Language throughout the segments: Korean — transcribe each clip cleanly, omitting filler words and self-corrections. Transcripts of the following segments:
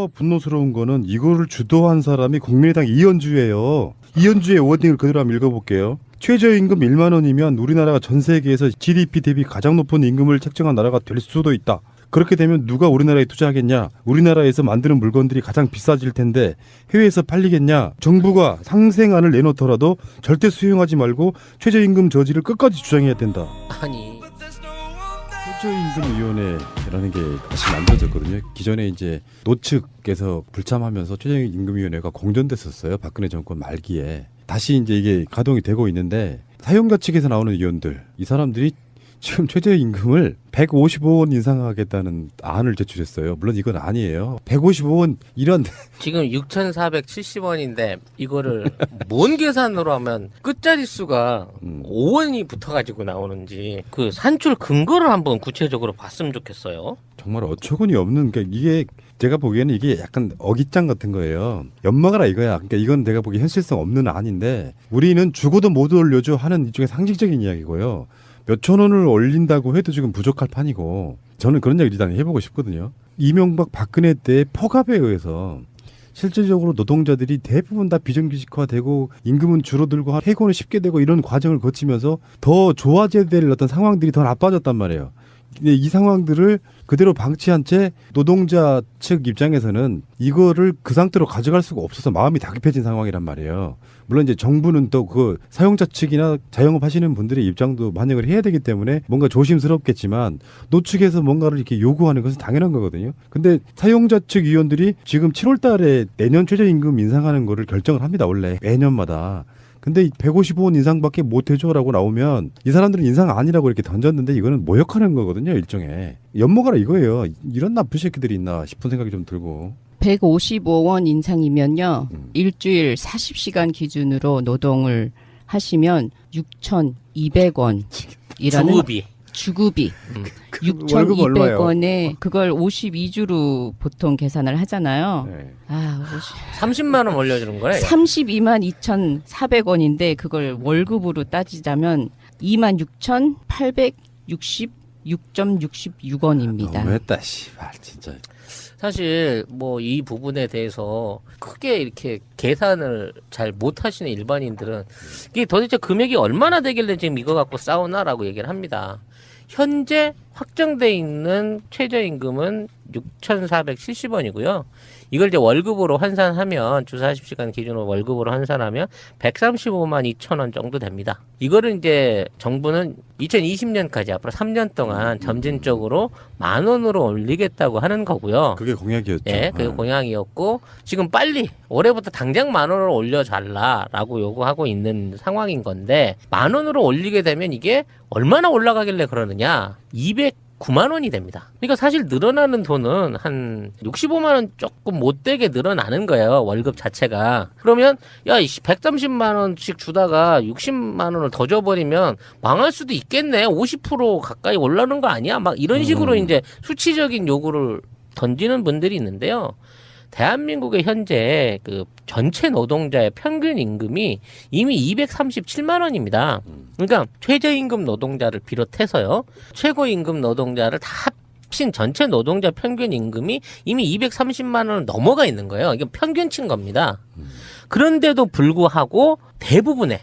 더 분노스러운 거는 이거를 주도한 사람이 국민의당 이현주예요. 이현주의 워딩을 그대로 한번 읽어볼게요. 최저임금 1만 원이면 우리나라가 전 세계에서 GDP 대비 가장 높은 임금을 책정한 나라가 될 수도 있다. 그렇게 되면 누가 우리나라에 투자하겠냐? 우리나라에서 만드는 물건들이 가장 비싸질 텐데 해외에서 팔리겠냐? 정부가 상생안을 내놓더라도 절대 수용하지 말고 최저임금 저지를 끝까지 주장해야 된다. 아니 최저임금위원회라는 게 다시 만들어졌거든요. 기존에 이제 노측에서 불참하면서 최저임금위원회가 공전됐었어요. 박근혜 정권 말기에. 다시 이제 이게 가동이 되고 있는데 사용자 측에서 나오는 의원들, 이 사람들이 지금 최저임금을 155원 인상하겠다는 안을 제출했어요. 물론 이건 아니에요. 155원 이런 지금 6,470원인데 이거를 뭔 계산으로 하면 끝자리 수가 5원이 붙어가지고 나오는지 그 산출 근거를 한번 구체적으로 봤으면 좋겠어요. 정말 어처구니 없는 게 이게 제가 보기에는 이게 약간 어깃장 같은 거예요. 엿먹어라 이거야. 그러니까 이건 내가 보기에 현실성 없는 안인데 우리는 죽어도 못 올려줘 하는 일종의 상징적인 이야기고요. 몇천 원을 올린다고 해도 지금 부족할 판이고 저는 그런 이야기 일단 해보고 싶거든요. 이명박 박근혜 때 폭압에 의해서 실질적으로 노동자들이 대부분 다 비정규직화되고 임금은 줄어들고 해고는 쉽게 되고 이런 과정을 거치면서 더 좋아져야 될 어떤 상황들이 더 나빠졌단 말이에요. 근데 이 상황들을 그대로 방치한 채 노동자 측 입장에서는 이거를 그 상태로 가져갈 수가 없어서 마음이 다급해진 상황이란 말이에요. 물론 이제 정부는 또 그 사용자 측이나 자영업 하시는 분들의 입장도 반영을 해야 되기 때문에 뭔가 조심스럽겠지만 노측에서 뭔가를 이렇게 요구하는 것은 당연한 거거든요. 근데 사용자 측 위원들이 지금 7월 달에 내년 최저임금 인상하는 거를 결정을 합니다. 원래 매년마다. 근데 155원 인상밖에 못 해줘라고 나오면 이 사람들은 인상 아니라고 이렇게 던졌는데 이거는 모욕하는 거거든요. 일종의. 엿먹어라 이거예요. 이런 나쁜 새끼들이 있나 싶은 생각이 좀 들고. 155원 인상이면요. 일주일 40시간 기준으로 노동을 하시면 6,200원 이라는 주급이 6,200원에 그걸 52주로 보통 계산을 하잖아요. 네. 30만 원 올려주는 거예요? 32만 2,400원인데 그걸 월급으로 따지자면 26,866.66원입니다. 너무했다 씨발 진짜. 사실 뭐 이 부분에 대해서 크게 이렇게 계산을 잘 못하시는 일반인들은 이게 도대체 금액이 얼마나 되길래 지금 이거 갖고 싸우나라고 얘기를 합니다. 현재 확정돼 있는 최저임금은 6,470원이고요. 이걸 이제 월급으로 환산하면 주 40시간 기준으로 월급으로 환산하면 135만 2천 원 정도 됩니다. 이거를 이제 정부는 2020년까지 앞으로 3년 동안 점진적으로 10,000원으로 올리겠다고 하는 거고요. 그게 공약이었죠. 네, 그게 공약이었고 지금 빨리 올해부터 당장 10,000원을 올려달라라고 요구하고 있는 상황인 건데 10,000원으로 올리게 되면 이게 얼마나 올라가길래 그러느냐? 209만 원이 됩니다. 그러니까 사실 늘어나는 돈은 한 65만 원 조금 못되게 늘어나는 거예요. 월급 자체가. 그러면 야 130만 원씩 주다가 60만 원을 더 줘버리면 망할 수도 있겠네. 50% 가까이 올라오는 거 아니야? 막 이런 식으로 이제 수치적인 요구를 던지는 분들이 있는데요. 대한민국의 현재 그 전체 노동자의 평균 임금이 이미 237만 원입니다. 그러니까 최저임금 노동자를 비롯해서요. 최고임금 노동자를 다 합친 전체 노동자 평균 임금이 이미 230만 원을 넘어가 있는 거예요. 이게 평균치인 겁니다. 그런데도 불구하고 대부분의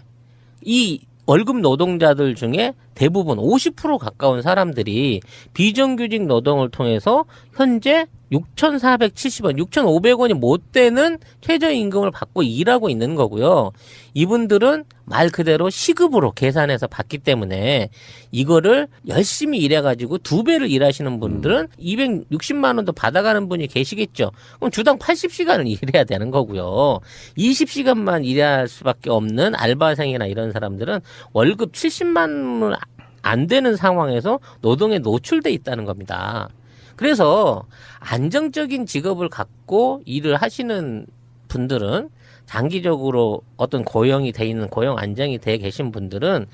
이 월급 노동자들 중에 대부분 50% 가까운 사람들이 비정규직 노동을 통해서 현재 6,470원, 6,500원이 못 되는 최저임금을 받고 일하고 있는 거고요. 이분들은 말 그대로 시급으로 계산해서 받기 때문에 이거를 열심히 일해가지고 2배를 일하시는 분들은 260만 원도 받아가는 분이 계시겠죠. 그럼 주당 80시간을 일해야 되는 거고요. 20시간만 일할 수밖에 없는 알바생이나 이런 사람들은 월급 70만 원 안 되는 상황에서 노동에 노출돼 있다는 겁니다. 그래서 안정적인 직업을 갖고 일을 하시는 분들은 장기적으로 어떤 고용이 돼 있는 고용 안정이 돼 계신 분들은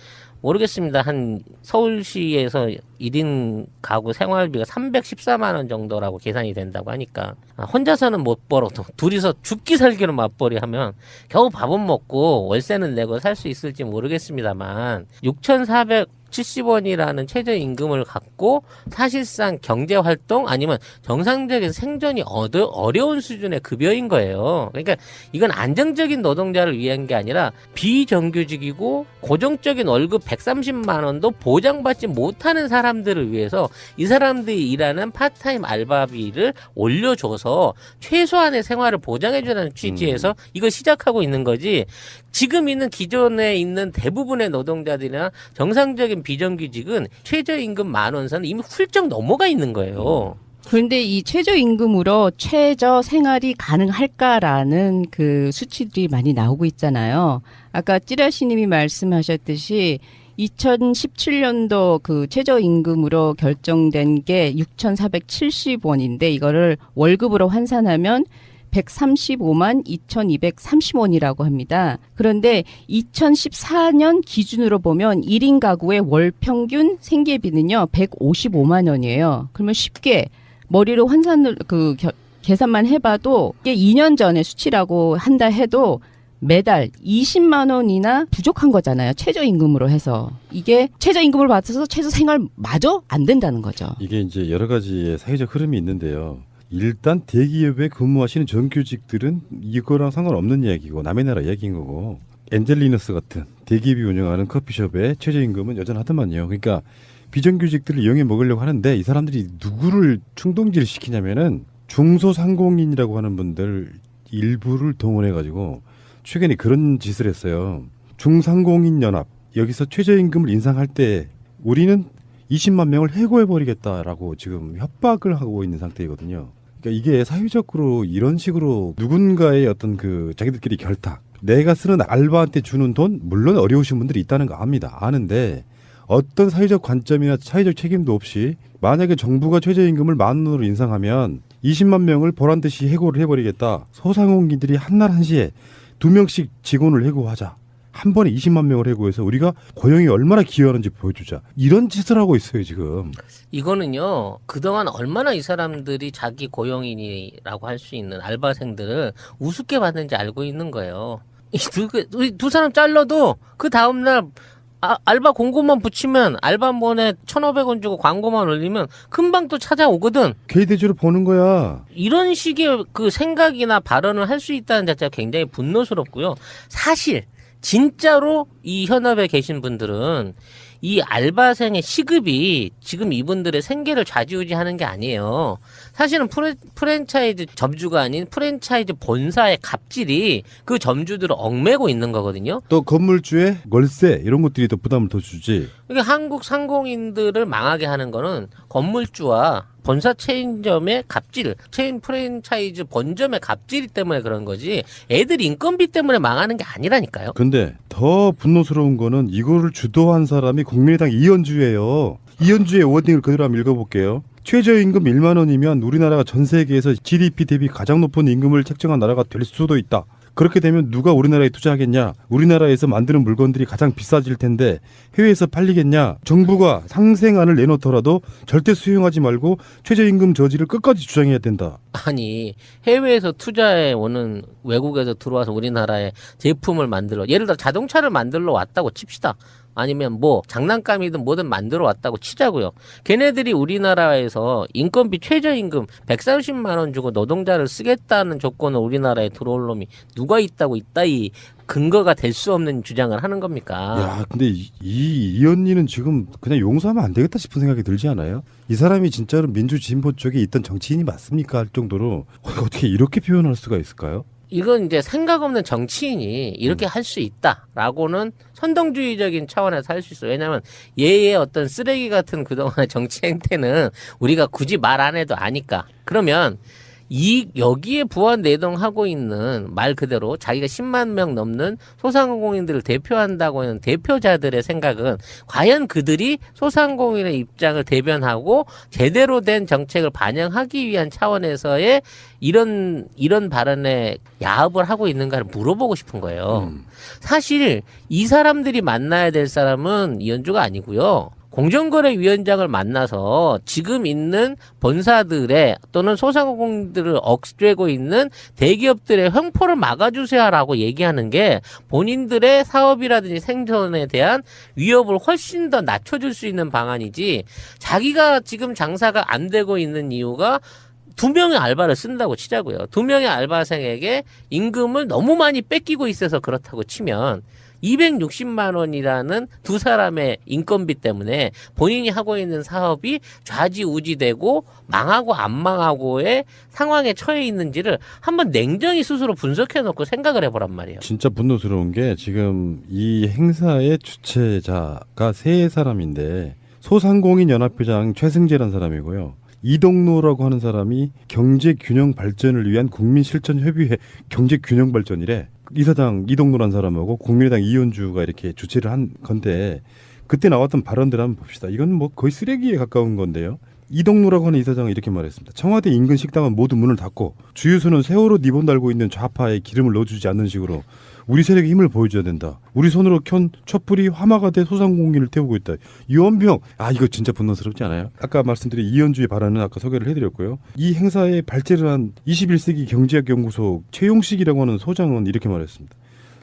모르겠습니다. 한 서울시에서 1인 가구 생활비가 314만 원 정도라고 계산이 된다고 하니까 혼자서는 못 벌어도 둘이서 죽기 살기로 맞벌이 하면 겨우 밥은 먹고 월세는 내고 살 수 있을지 모르겠습니다만 6,470원이라는 최저임금을 갖고 사실상 경제활동 아니면 정상적인 생존이 어려운 수준의 급여인 거예요. 그러니까 이건 안정적인 노동자를 위한 게 아니라 비정규직이고 고정적인 월급 130만 원도 보장받지 못하는 사람들을 위해서 이 사람들이 일하는 파트타임 알바비를 올려줘서 최소한의 생활을 보장해주는 취지에서 이걸 시작하고 있는 거지. 지금 있는 기존에 있는 대부분의 노동자들이나 정상적인 비정규직은 최저임금 10,000원 선은 이미 훌쩍 넘어가 있는 거예요. 그런데 이 최저임금으로 최저 생활이 가능할까라는 그 수치들이 많이 나오고 있잖아요. 아까 찌라시님이 말씀하셨듯이 2017년도 그 최저임금으로 결정된 게 6,470원인데 이거를 월급으로 환산하면 135만 2,230원이라고 합니다. 그런데 2014년 기준으로 보면 1인 가구의 월 평균 생계비는요 155만 원이에요. 그러면 쉽게 머리로 환산을 계산만 해봐도 이게 2년 전의 수치라고 한다 해도 매달 20만 원이나 부족한 거잖아요. 최저임금으로 해서. 이게 최저임금을 받아서 최저생활마저 안 된다는 거죠. 이게 이제 여러 가지의 사회적 흐름이 있는데요. 일단 대기업에 근무하시는 정규직들은 이거랑 상관없는 이야기고 남의 나라 이야기인 거고 엔젤리너스 같은 대기업이 운영하는 커피숍의 최저임금은 여전하더만요. 그러니까 비정규직들을 이용해 먹으려고 하는데 이 사람들이 누구를 충동질을 시키냐면은 중소상공인이라고 하는 분들 일부를 동원해가지고 최근에 그런 짓을 했어요. 중상공인 연합 여기서 최저임금을 인상할 때 우리는 20만 명을 해고해버리겠다라고 지금 협박을 하고 있는 상태이거든요. 그러니까 이게 사회적으로 이런 식으로 누군가의 어떤 그 자기들끼리 결탁, 내가 쓰는 알바한테 주는 돈, 물론 어려우신 분들이 있다는 거 압니다. 아는데 어떤 사회적 관점이나 사회적 책임도 없이 만약에 정부가 최저임금을 10,000원으로 인상하면 20만 명을 보란듯이 해고를 해버리겠다. 소상공인들이 한날 한시에 2명씩 직원을 해고하자. 한 번에 20만 명을 해고해서 우리가 고용이 얼마나 기여하는지 보여주자. 이런 짓을 하고 있어요, 지금. 이거는요, 그동안 얼마나 이 사람들이 자기 고용인이라고 할 수 있는 알바생들을 우습게 봤는지 알고 있는 거예요. 이 두 사람 잘라도 그 다음날 알바 공고만 붙이면 알바몬에 1,500원 주고 광고만 올리면 금방 또 찾아오거든. 개대주로 보는 거야. 이런 식의 그 생각이나 발언을 할 수 있다는 자체가 굉장히 분노스럽고요. 사실 진짜로 이 현업에 계신 분들은 이 알바생의 시급이 지금 이분들의 생계를 좌지우지하는 게 아니에요. 사실은 프랜차이즈 점주가 아닌 프랜차이즈 본사의 갑질이 그 점주들을 얽매고 있는 거거든요. 또 건물주의 월세 이런 것들이 더 부담을 더 주지. 그러니까 한국 상공인들을 망하게 하는 거는 건물주와 본사 체인점의 갑질, 체인 프랜차이즈 본점의 갑질 때문에 그런 거지 애들 인건비 때문에 망하는 게 아니라니까요. 근데 더 분노스러운 거는 이거를 주도한 사람이 국민의당 이현주예요. 이현주의 워딩을 그대로 한번 읽어볼게요. 최저임금 1만 원이면 우리나라가 전 세계에서 GDP 대비 가장 높은 임금을 책정한 나라가 될 수도 있다. 그렇게 되면 누가 우리나라에 투자하겠냐? 우리나라에서 만드는 물건들이 가장 비싸질 텐데 해외에서 팔리겠냐? 정부가 상생안을 내놓더라도 절대 수용하지 말고 최저임금 저지를 끝까지 주장해야 된다. 아니 해외에서 투자해 오는 외국에서 들어와서 우리나라에 제품을 만들어 예를 들어 자동차를 만들러 왔다고 칩시다. 아니면 뭐 장난감이든 뭐든 만들어 왔다고 치자고요. 걔네들이 우리나라에서 인건비 최저임금 130만 원 주고 노동자를 쓰겠다는 조건을 우리나라에 들어올 놈이 누가 있다고 이따위 근거가 될 수 없는 주장을 하는 겁니까? 야, 근데 이 언니는 지금 그냥 용서하면 안 되겠다 싶은 생각이 들지 않아요? 이 사람이 진짜로 민주진보 쪽에 있던 정치인이 맞습니까? 할 정도로 어떻게 이렇게 표현할 수가 있을까요? 이건 이제 생각 없는 정치인이 이렇게 할 수 있다라고는 선동주의적인 차원에서 할 수 있어요. 왜냐하면 얘의 어떤 쓰레기 같은 그동안의 정치 행태는 우리가 굳이 말 안 해도 아니까. 그러면 여기에 부안 내동하고 있는 말 그대로 자기가 10만 명 넘는 소상공인들을 대표한다고 하는 대표자들의 생각은 과연 그들이 소상공인의 입장을 대변하고 제대로 된 정책을 반영하기 위한 차원에서의 이런 발언에 야합을 하고 있는가를 물어보고 싶은 거예요. 사실 이 사람들이 만나야 될 사람은 이현주가 아니고요. 공정거래위원장을 만나서 지금 있는 본사들의 또는 소상공인들을 억제고 있는 대기업들의 횡포를 막아주세요라고 얘기하는 게 본인들의 사업이라든지 생존에 대한 위협을 훨씬 더 낮춰줄 수 있는 방안이지, 자기가 지금 장사가 안 되고 있는 이유가 2명의 알바를 쓴다고 치자고요. 2명의 알바생에게 임금을 너무 많이 뺏기고 있어서 그렇다고 치면 260만 원이라는 두 사람의 인건비 때문에 본인이 하고 있는 사업이 좌지우지되고 망하고 안 망하고의 상황에 처해 있는지를 한번 냉정히 스스로 분석해 놓고 생각을 해보란 말이에요. 진짜 분노스러운 게 지금 이 행사의 주최자가 세 사람인데 소상공인 연합회장 최승재라는 사람이고요. 이동로라고 하는 사람이 경제균형 발전을 위한 국민실천협의회 경제균형 발전이래. 이사장 이동로라는 사람하고 국민의당 이현주가 이렇게 주최를 한 건데, 그때 나왔던 발언들 한번 봅시다. 이건 뭐 거의 쓰레기에 가까운 건데요. 이동로라고 하는 이사장은 이렇게 말했습니다. 청와대 인근 식당은 모두 문을 닫고 주유소는 세월호 리본 달고 있는 좌파에 기름을 넣어주지 않는 식으로 우리 세력의 힘을 보여줘야 된다. 우리 손으로 켠 촛불이 화마가 돼 소상공인을 태우고 있다. 유언병. 이거 진짜 분노스럽지 않아요? 아까 말씀드린 이현주의 발언은 아까 소개를 해드렸고요. 이 행사에 발제를 한 21세기 경제학연구소 최용식이라고 하는 소장은 이렇게 말했습니다.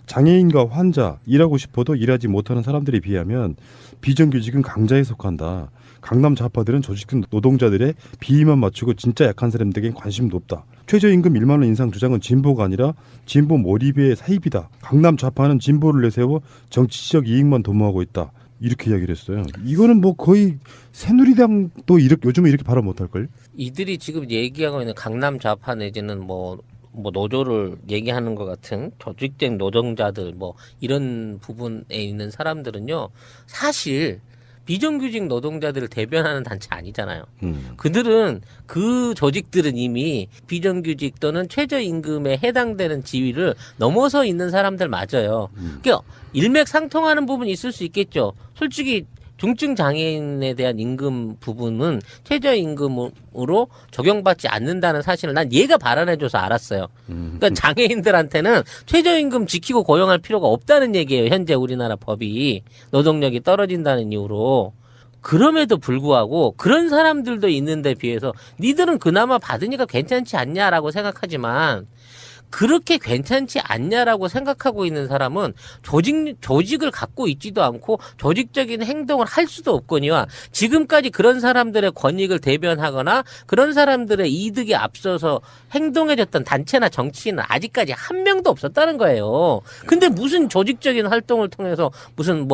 장애인과 환자, 일하고 싶어도 일하지 못하는 사람들에 비하면 비정규직은 강자에 속한다. 강남 좌파들은 조직된 노동자들의 비위만 맞추고 진짜 약한 사람들에겐 관심도 없다. 최저임금 1만 원 인상 주장은 진보가 아니라 진보 몰입의 사입이다. 강남 좌파는 진보를 내세워 정치적 이익만 도모하고 있다. 이렇게 이야기를 했어요. 이거는 뭐 거의 새누리당도 요즘은 이렇게 발언 못할걸? 이들이 지금 얘기하고 있는 강남 좌파 내지는 뭐 노조를 얘기하는 것 같은 조직된 노동자들 이런 부분에 있는 사람들은요, 사실 비정규직 노동자들을 대변하는 단체 아니잖아요. 그들은, 그 조직들은 이미 비정규직 또는 최저임금에 해당되는 지위를 넘어서 있는 사람들 맞아요. 그러니까 일맥상통하는 부분이 있을 수 있겠죠. 솔직히 중증 장애인에 대한 임금 부분은 최저임금으로 적용받지 않는다는 사실을 난 얘가 발언해줘서 알았어요. 그러니까 장애인들한테는 최저임금 지키고 고용할 필요가 없다는 얘기예요. 현재 우리나라 법이 노동력이 떨어진다는 이유로. 그럼에도 불구하고 그런 사람들도 있는데 비해서 니들은 그나마 받으니까 괜찮지 않냐라고 생각하지만, 그렇게 괜찮지 않냐라고 생각하고 있는 사람은 조직을 갖고 있지도 않고 조직적인 행동을 할 수도 없거니와 지금까지 그런 사람들의 권익을 대변하거나 그런 사람들의 이득에 앞서서 행동해줬던 단체나 정치인은 아직까지 한 명도 없었다는 거예요. 근데 무슨 조직적인 활동을 통해서 무슨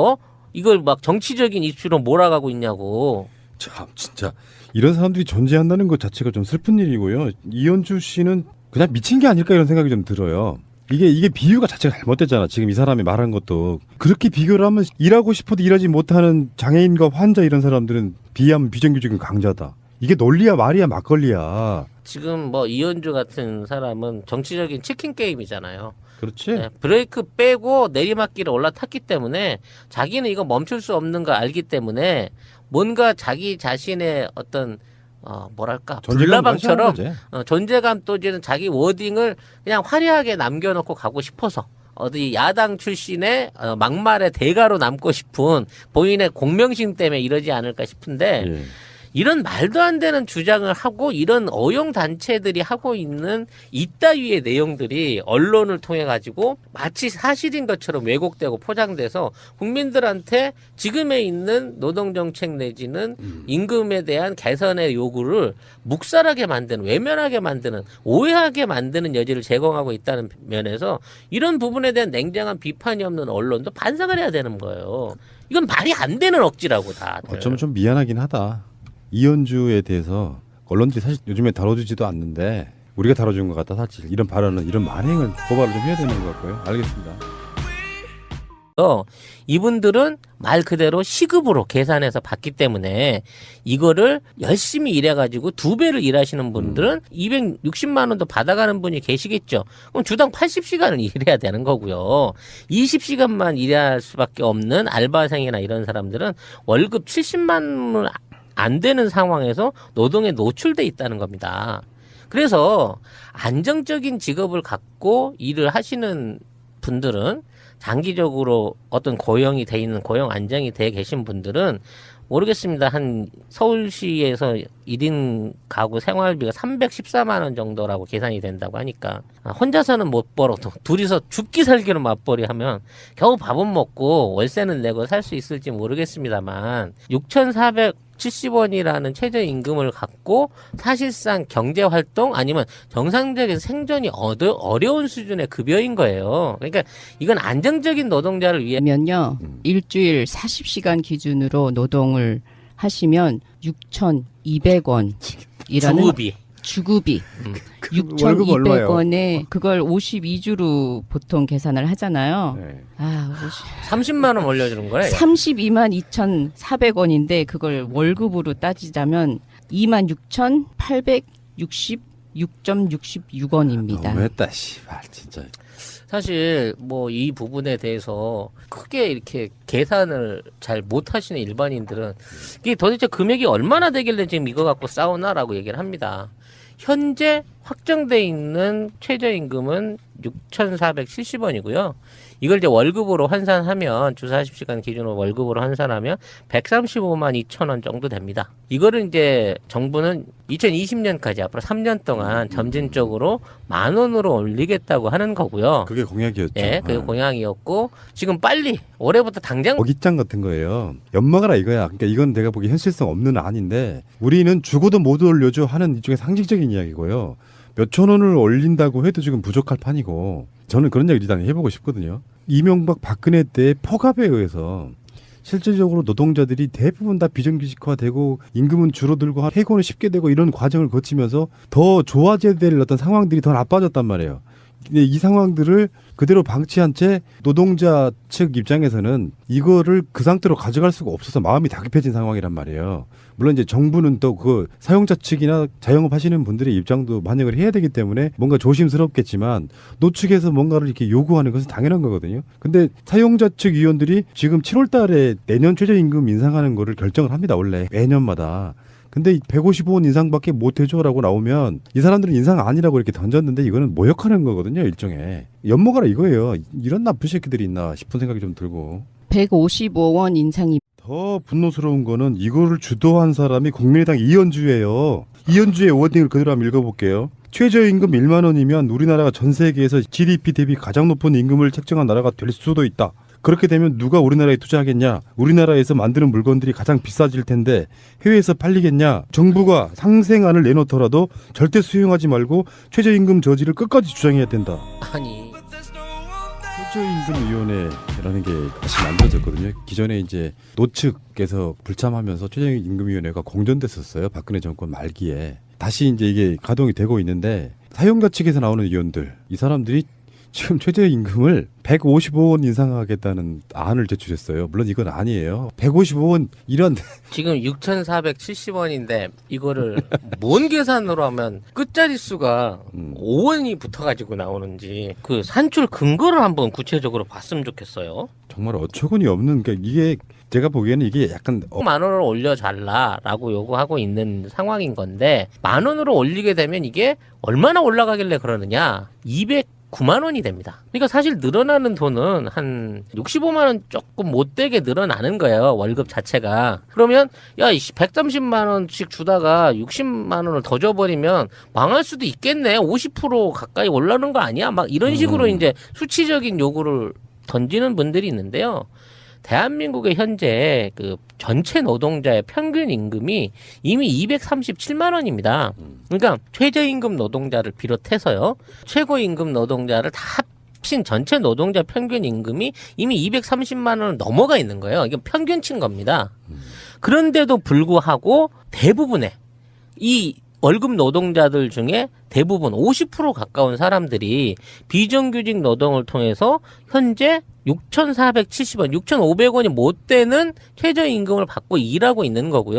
이걸 막 정치적인 이슈로 몰아가고 있냐고. 참 진짜 이런 사람들이 존재한다는 것 자체가 좀 슬픈 일이고요. 이현주 씨는 그냥 미친 게 아닐까 이런 생각이 좀 들어요. 이게 비유가 자체가 잘못됐잖아. 지금 이 사람이 말한 것도. 그렇게 비교를 하면 일하고 싶어도 일하지 못하는 장애인과 환자 이런 사람들은 비하면 비정규직은 강자다. 이게 논리야 말이야 막걸리야. 지금 이현주 같은 사람은 정치적인 치킨 게임이잖아요. 그렇지. 네, 브레이크 빼고 내리막길에 올라탔기 때문에 자기는 이거 멈출 수 없는 거 알기 때문에 뭔가 자기 자신의 어떤 불나방처럼 존재감 또지는 자기 워딩을 그냥 화려하게 남겨놓고 가고 싶어서 어디 야당 출신의 막말의 대가로 남고 싶은 본인의 공명심 때문에 이러지 않을까 싶은데, 예. 이런 말도 안 되는 주장을 하고 이런 어용 단체들이 하고 있는 이따위의 내용들이 언론을 통해 가지고 마치 사실인 것처럼 왜곡되고 포장돼서 국민들한테 지금에 있는 노동정책 내지는 임금에 대한 개선의 요구를 묵살하게 만드는, 외면하게 만드는, 오해하게 만드는 여지를 제공하고 있다는 면에서 이런 부분에 대한 냉정한 비판이 없는 언론도 반성을 해야 되는 거예요. 이건 말이 안 되는 억지라고 다. 어쩌면 좀 미안하긴 하다. 이현주에 대해서 언론들이 사실 요즘에 다뤄주지도 않는데 우리가 다뤄준 것 같다. 사실 이런 발언은, 이런 만행은 고발을 좀 해야 되는 것 같고요. 알겠습니다. 이분들은 말 그대로 시급으로 계산해서 받기 때문에 이거를 열심히 일해가지고 2배를 일하시는 분들은 260만 원도 받아가는 분이 계시겠죠. 그럼 주당 80시간을 일해야 되는 거고요. 20시간만 일할 수밖에 없는 알바생이나 이런 사람들은 월급 70만 원 안 되는 상황에서 노동에 노출돼 있다는 겁니다. 그래서 안정적인 직업을 갖고 일을 하시는 분들은 장기적으로 어떤 고용이 돼 있는 고용 안정이 돼 계신 분들은 모르겠습니다. 한 서울시에서 1인 가구 생활비가 314만 원 정도라고 계산이 된다고 하니까 혼자서는 못 벌어도 둘이서 죽기 살기로 맞벌이 하면 겨우 밥은 먹고 월세는 내고 살 수 있을지 모르겠습니다만 6,470원이라는 최저임금을 갖고 사실상 경제활동 아니면 정상적인 생존이 어려운 수준의 급여인 거예요. 그러니까 이건 안정적인 노동자를 위해 면요 일주일 40시간 기준으로 노동을 하시면 6,200원이라는 주급이 월급 얼마예요? 6,200원에 그걸 52주로 보통 계산을 하잖아요. 네. 30만 원 올려주는 거예요. 32만 2,400원인데 그걸 월급으로 따지자면 26,866.66원입니다. 너무했다, 씨발 진짜. 사실 뭐 이 부분에 대해서 크게 이렇게 계산을 잘 못하시는 일반인들은 이게 도대체 금액이 얼마나 되길래 지금 이거 갖고 싸우나라고 얘기를 합니다. 현재 확정돼 있는 최저임금은 6,470원이고요. 이걸 이제 월급으로 환산하면 주 40시간 기준으로 월급으로 환산하면 135만 2천 원 정도 됩니다. 이거를 이제 정부는 2020년까지 앞으로 3년 동안 점진적으로 10,000원으로 올리겠다고 하는 거고요. 그게 공약이었죠. 예, 그게 공약이었고 지금 빨리 올해부터 당장 어깃장 같은 거예요. 엿먹어라 이거야. 그러니까 이건 내가 보기 현실성 없는 안인데 우리는 죽어도 못 올려줘 하는 일종의 상식적인 이야기고요. 몇천 원을 올린다고 해도 지금 부족할 판이고 저는 그런 얘기 일단 해보고 싶거든요. 이명박 박근혜 때 폭압에 의해서 실질적으로 노동자들이 대부분 다 비정규직화되고 임금은 줄어들고 해고는 쉽게 되고 이런 과정을 거치면서 더 좋아져야 될 어떤 상황들이 더 나빠졌단 말이에요. 근데 이 상황들을 그대로 방치한 채 노동자 측 입장에서는 이거를 그 상태로 가져갈 수가 없어서 마음이 다급해진 상황이란 말이에요. 물론 이제 정부는 또 그 사용자 측이나 자영업 하시는 분들의 입장도 반영을 해야 되기 때문에 뭔가 조심스럽겠지만 노측에서 뭔가를 이렇게 요구하는 것은 당연한 거거든요. 근데 사용자 측 위원들이 지금 7월 달에 내년 최저임금 인상하는 거를 결정을 합니다. 원래 매년마다. 근데 155원 인상밖에 못 해줘라고 나오면 이 사람들은 인상 아니라고 이렇게 던졌는데 이거는 모욕하는 거거든요. 일종의. 엿먹어라 이거예요. 이런 나쁜 새끼들이 있나 싶은 생각이 좀 들고. 155원 인상이 더 분노스러운 거는 이거를 주도한 사람이 국민의당 이현주예요. 이현주의 워딩을 그대로 한번 읽어볼게요. 최저임금 1만 원이면 우리나라가 전 세계에서 GDP 대비 가장 높은 임금을 책정한 나라가 될 수도 있다. 그렇게 되면 누가 우리나라에 투자하겠냐? 우리나라에서 만드는 물건들이 가장 비싸질 텐데 해외에서 팔리겠냐? 정부가 상생안을 내놓더라도 절대 수용하지 말고 최저임금 저지를 끝까지 주장해야 된다. 아니 최저임금위원회라는 게 다시 만들어졌거든요. 기존에 이제 노측에서 불참하면서 최저임금위원회가 공전됐었어요. 박근혜 정권 말기에. 다시 이제 이게 가동이 되고 있는데 사용자 측에서 나오는 위원들, 이 사람들이 지금 최저임금을 155원 인상하겠다는 안을 제출했어요. 물론 이건 아니에요. 155원 이런 지금 6,470원인데 이거를 뭔 계산으로 하면 끝자릿수가 5원이 붙어가지고 나오는지 그 산출 근거를 한번 구체적으로 봤으면 좋겠어요. 정말 어처구니 없는 게 이게 제가 보기에는 이게 약간 10,000원을 올려달라라고 요구하고 있는 상황인 건데 10,000원으로 올리게 되면 이게 얼마나 올라가길래 그러느냐 209만 원이 됩니다. 그러니까 사실 늘어나는 돈은 한 65만 원 조금 못되게 늘어나는 거예요. 월급 자체가. 그러면 야 130만 원씩 주다가 60만 원을 더 줘버리면 망할 수도 있겠네. 50% 가까이 올라오는 거 아니야? 막 이런 식으로 이제 수치적인 요구를 던지는 분들이 있는데요. 대한민국의 현재 그 전체 노동자의 평균 임금이 이미 237만 원입니다. 그러니까 최저임금 노동자를 비롯해서요. 최고임금 노동자를 다 합친 전체 노동자 평균 임금이 이미 230만 원을 넘어가 있는 거예요. 이게 평균치인 겁니다. 그런데도 불구하고 대부분의 이 월급 노동자들 중에 대부분 50% 가까운 사람들이 비정규직 노동을 통해서 현재 6,470원, 6,500원이 못 되는 최저임금을 받고 일하고 있는 거고요.